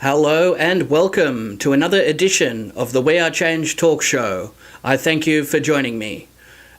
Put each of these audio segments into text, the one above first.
Hello and welcome to another edition of the We Are Change talk show. I thank you for joining me.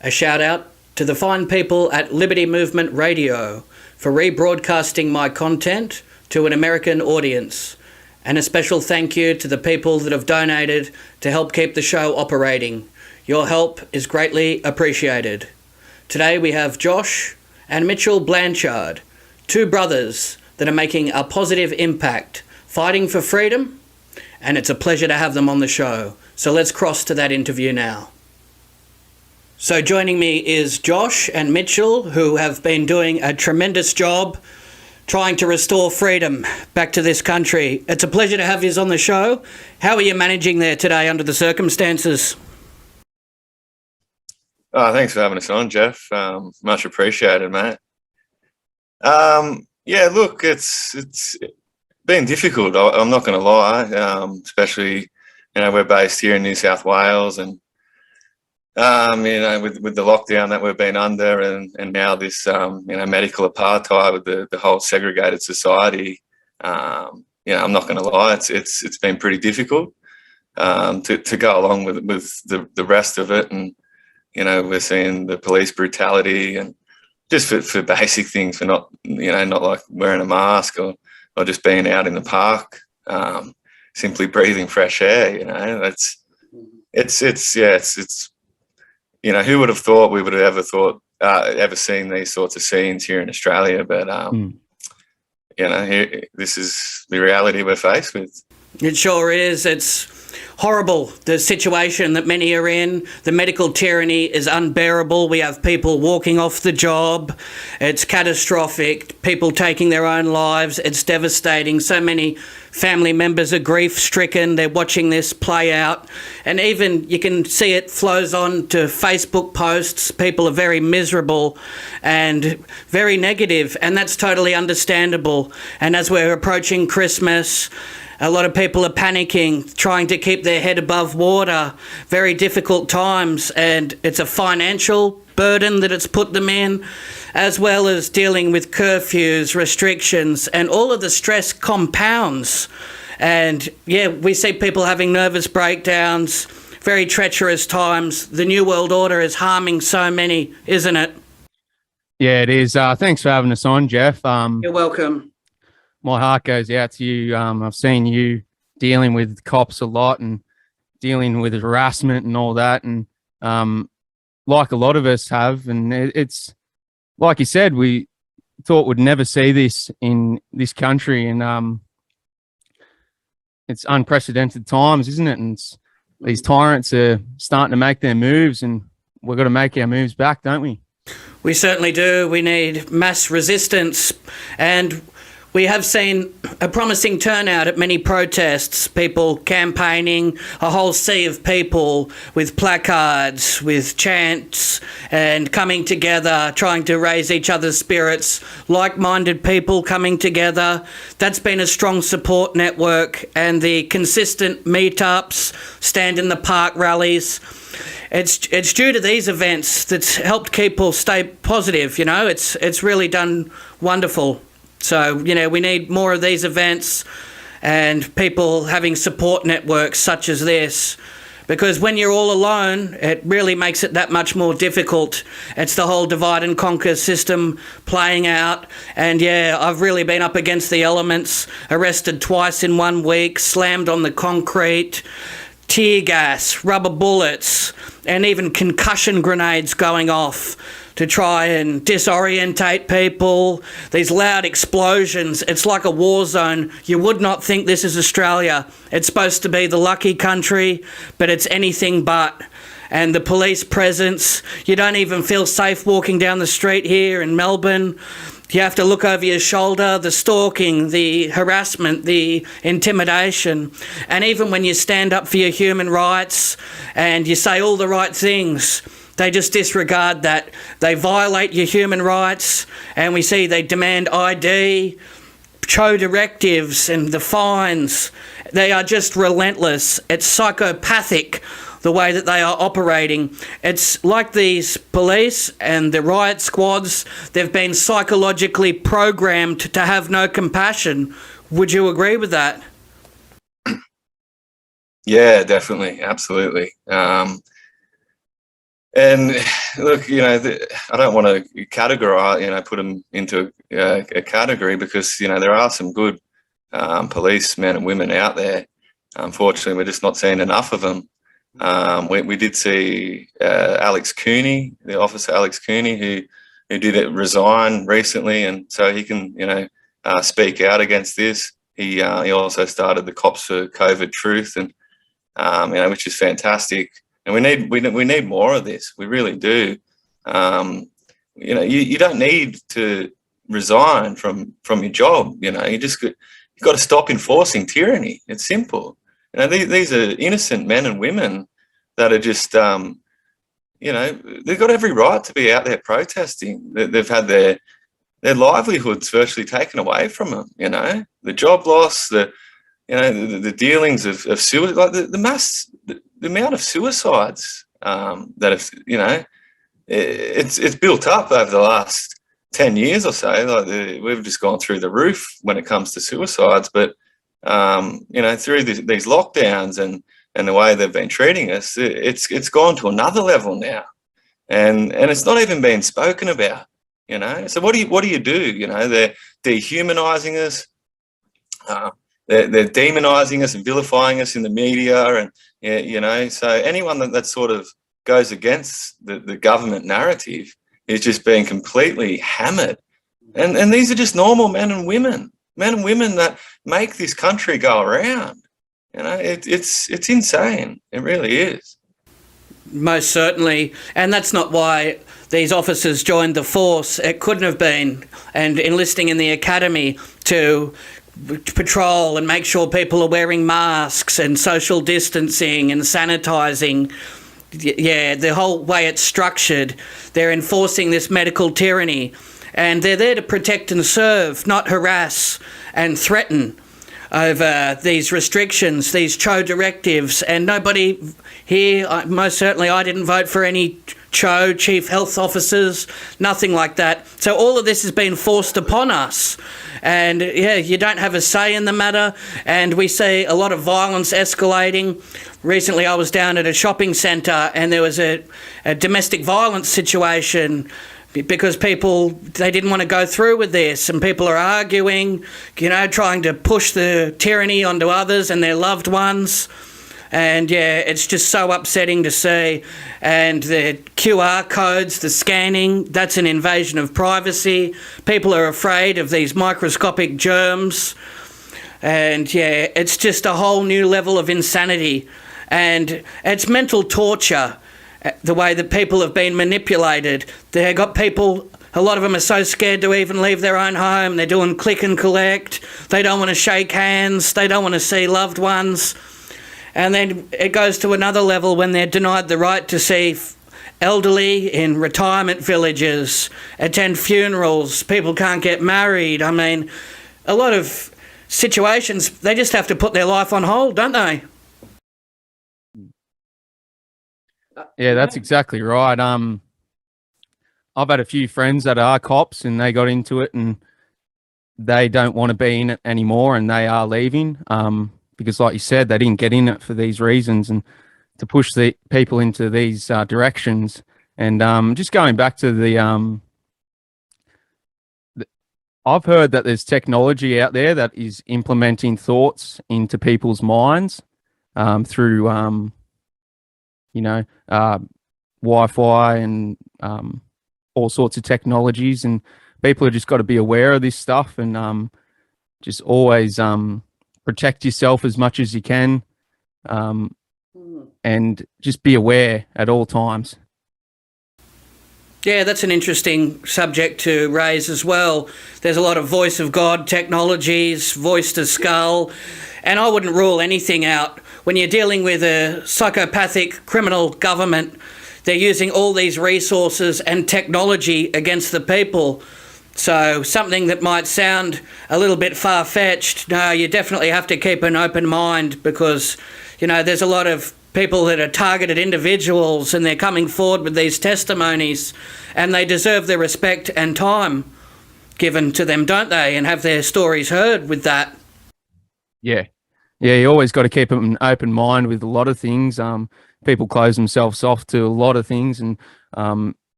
A shout out to the fine people at Liberty Movement Radio for rebroadcasting my content to an American audience. And a special thank you to the people that have donated to help keep the show operating. Your help is greatly appreciated. Today we have Josh and Mitchell Blanchard, two brothers that are making a positive impact, fighting for freedom, and it's a pleasure to have them on the show. So let's cross to that interview now. So joining me is Josh and Mitchell, who have been doing a tremendous job trying to restore freedom back to this country. It's a pleasure to have you on the show. How are you managing there today under the circumstances? Oh, thanks for having us on, Jeff. Much appreciated, mate. Yeah, look, it's been difficult. I'm not going to lie, especially, we're based here in New South Wales and, with the lockdown that we've been under and now this, medical apartheid with the whole segregated society, I'm not going to lie, it's been pretty difficult to go along with the rest of it. And, we're seeing the police brutality and just for basic things, for not like wearing a mask or just being out in the park, simply breathing fresh air. It's who would have thought we would have ever seen these sorts of scenes here in Australia? But this is the reality we're faced with. It sure is. It's horrible, the situation that many are in. The medical tyranny is unbearable. We have people walking off the job. It's catastrophic. People taking their own lives. It's devastating. So many family members are grief-stricken. They're watching this play out. And even you can see it flows on to Facebook posts. People are very miserable and very negative, and that's totally understandable. And as we're approaching Christmas, a lot of people are panicking, trying to keep their head above water. Very difficult times, and it's a financial burden that it's put them in, as well as dealing with curfews, restrictions, and all of the stress compounds. And yeah, we see people having nervous breakdowns, very treacherous times. The New World Order is harming so many, isn't it? Yeah, it is. Thanks for having us on, Jeff. You're welcome. My heart goes out to you. I've seen you dealing with cops a lot and dealing with harassment and all that. And like a lot of us have, and it's like you said, we thought we'd never see this in this country. And it's unprecedented times, isn't it? And these tyrants are starting to make their moves, and we've got to make our moves back, don't we? We certainly do. We need mass resistance, and we have seen a promising turnout at many protests, people campaigning, a whole sea of people with placards, with chants, and coming together, trying to raise each other's spirits, like-minded people coming together. That's been a strong support network, and the consistent meetups, stand in the park rallies. It's due to these events that's helped people stay positive, It's really done wonderful. So, we need more of these events and people having support networks such as this, because when you're all alone, it really makes it that much more difficult. It's the whole divide and conquer system playing out. And yeah, I've really been up against the elements, arrested twice in 1 week, slammed on the concrete, tear gas, rubber bullets, and even concussion grenades going off to try and disorientate people. These loud explosions, it's like a war zone. You would not think this is Australia. It's supposed to be the lucky country, but it's anything but. And the police presence, you don't even feel safe walking down the street here in Melbourne. You have to look over your shoulder, the stalking, the harassment, the intimidation. And even when you stand up for your human rights and you say all the right things, they just disregard that. They violate your human rights, and we see they demand ID, show directives and the fines. They are just relentless. It's psychopathic, the way that they are operating. It's like these police and the riot squads, they've been psychologically programmed to have no compassion. Would you agree with that? Yeah, definitely, absolutely. And look, I don't want to categorize, put them into a category, because there are some good policemen and women out there. Unfortunately, we're just not seeing enough of them. We did see Alex Cooney, the officer Alex Cooney, who did resign recently, and so he can speak out against this. He also started the Cops for COVID Truth, and which is fantastic. And we need more of this. We really do. You don't need to resign from your job. You've got to stop enforcing tyranny. It's simple. These are innocent men and women that are just, they've got every right to be out there protesting. They've had their livelihoods virtually taken away from them. The job loss, the dealings of suicide, like the amount of suicides that have, it's built up over the last 10 years or so. Like we've just gone through the roof when it comes to suicides, but through these lockdowns and the way they've been treating us, it's gone to another level now, and it's not even being spoken about. So what do you do? They're dehumanizing us. They're demonizing us and vilifying us in the media, and so anyone that sort of goes against the government narrative is just being completely hammered. And these are just normal men and women that make this country go around. It's insane. It really is. Most certainly. And that's not why these officers joined the force. It couldn't have been. And enlisting in the academy to patrol and make sure people are wearing masks and social distancing and sanitising. Yeah, the whole way it's structured, they're enforcing this medical tyranny. And they're there to protect and serve, not harass and threaten over these restrictions, these CHO directives. And nobody here, most certainly I didn't vote for any CHO, chief health officers, nothing like that. So all of this has been forced upon us. And yeah, you don't have a say in the matter. And we see a lot of violence escalating. Recently I was down at a shopping centre and there was a domestic violence situation because they didn't want to go through with this, and people are arguing, trying to push the tyranny onto others and their loved ones. And yeah, it's just so upsetting to see. And the QR codes, the scanning, that's an invasion of privacy. People are afraid of these microscopic germs. And yeah, it's just a whole new level of insanity. And it's mental torture, the way that people have been manipulated. They got people, a lot of them are so scared to even leave their own home. They're doing click and collect. They don't want to shake hands. They don't want to see loved ones. And then it goes to another level when they're denied the right to see elderly in retirement villages, attend funerals. People can't get married. I mean, a lot of situations, they just have to put their life on hold, don't they? Yeah, that's exactly right. I've had a few friends that are cops and they got into it and they don't want to be in it anymore and they are leaving. Because like you said, they didn't get in it for these reasons and to push the people into these directions. And just going back to I've heard that there's technology out there that is implementing thoughts into people's minds through Wi-Fi and all sorts of technologies, and people have just got to be aware of this stuff and just always protect yourself as much as you can and just be aware at all times. Yeah, that's an interesting subject to raise as well. There's a lot of voice of God technologies, voice to skull, and I wouldn't rule anything out. When you're dealing with a psychopathic criminal government, they're using all these resources and technology against the people. So something that might sound a little bit far-fetched, no, you definitely have to keep an open mind because, there's a lot of people that are targeted individuals and they're coming forward with these testimonies and they deserve the respect and time given to them, don't they, and have their stories heard with that. Yeah, Yeah, you always got to keep an open mind with a lot of things. People close themselves off to a lot of things and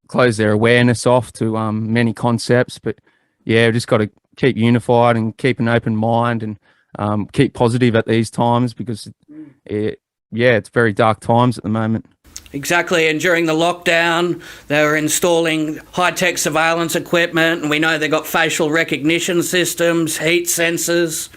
close their awareness off to many concepts. But yeah, we just got to keep unified and keep an open mind and keep positive at these times because, it's very dark times at the moment. Exactly, and during the lockdown, they were installing high-tech surveillance equipment, and we know they've got facial recognition systems, heat sensors.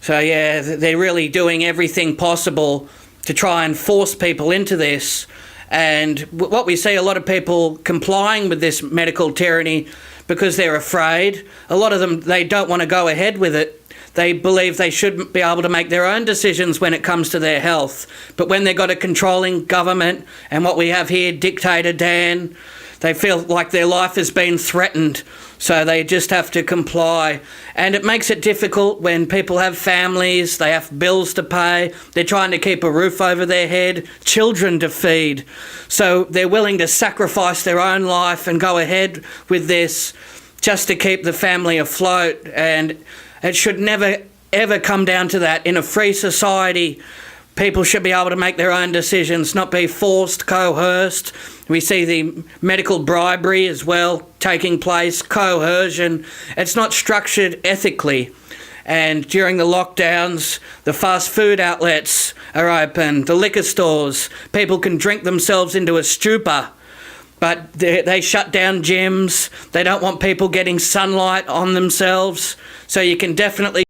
So yeah, they're really doing everything possible to try and force people into this. And what we see, a lot of people complying with this medical tyranny because they're afraid. A lot of them, they don't want to go ahead with it. They believe they should be able to make their own decisions when it comes to their health. But when they've got a controlling government and what we have here, Dictator Dan, they feel like their life has been threatened. So they just have to comply. And it makes it difficult when people have families, they have bills to pay, they're trying to keep a roof over their head, children to feed. So they're willing to sacrifice their own life and go ahead with this just to keep the family afloat. And it should never, ever come down to that. In a free society, people should be able to make their own decisions, not be forced, coerced. We see the medical bribery as well taking place, coercion. It's not structured ethically. And during the lockdowns, the fast food outlets are open, the liquor stores. People can drink themselves into a stupor. But they shut down gyms. They don't want people getting sunlight on themselves. So you can definitely